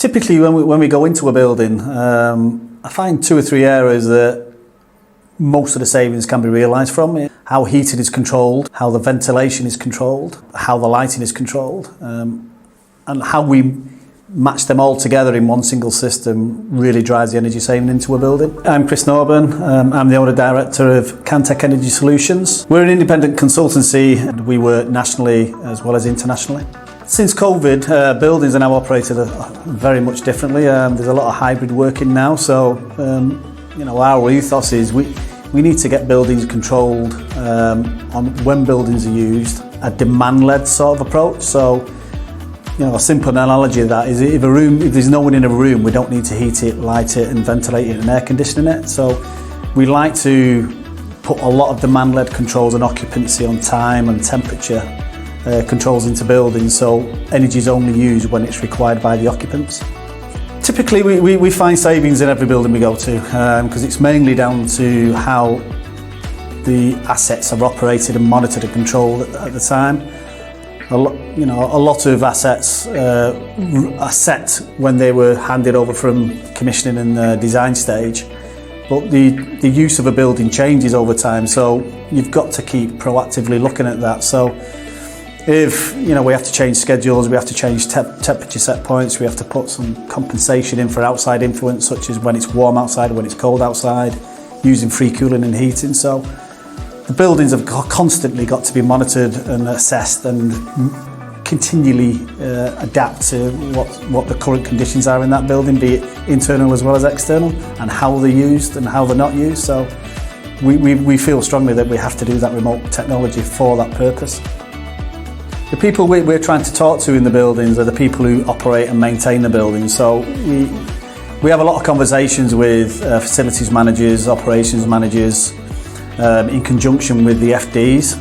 Typically when we go into a building, I find 2 or 3 areas that most of the savings can be realised from. How heating is controlled, how the ventilation is controlled, how the lighting is controlled, and how we match them all together in one single system really drives the energy saving into a building. I'm Chris Norburn, I'm the owner director of Cantec Energy Solutions. We're an independent consultancy and we work nationally as well as internationally. Since COVID, buildings are now operated very much differently. There's a lot of hybrid working now, so our ethos is we need to get buildings controlled on when buildings are used, a demand-led sort of approach. So, a simple analogy of that is if there's no one in a room, we don't need to heat it, light it and ventilate it and air condition it. So we like to put a lot of demand-led controls on occupancy, on time and temperature controls into buildings, so energy is only used when it's required by the occupants. Typically we find savings in every building we go to because it's mainly down to how the assets are operated and monitored and controlled at the time. A lot of assets are set when they were handed over from commissioning and the design stage, but the use of a building changes over time, so you've got to keep proactively looking at that. So if we have to change schedules, we have to change temperature set points, we have to put some compensation in for outside influence, such as when it's warm outside, when it's cold outside, using free cooling and heating. So the buildings have constantly got to be monitored and assessed and continually adapt to what the current conditions are in that building, be it internal as well as external, and how they're used and how they're not used. So we feel strongly that we have to do that remote technology for that purpose. The people we're trying to talk to in the buildings are the people who operate and maintain the buildings. So we have a lot of conversations with facilities managers, operations managers, in conjunction with the FDs.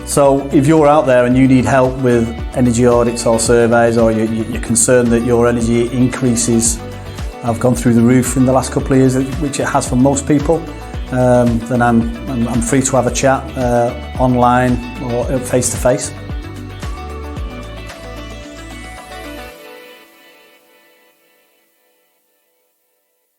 So if you're out there and you need help with energy audits or surveys, or you're concerned that your energy increases have gone through the roof in the last couple of years, which it has for most people, then I'm free to have a chat online or face to face.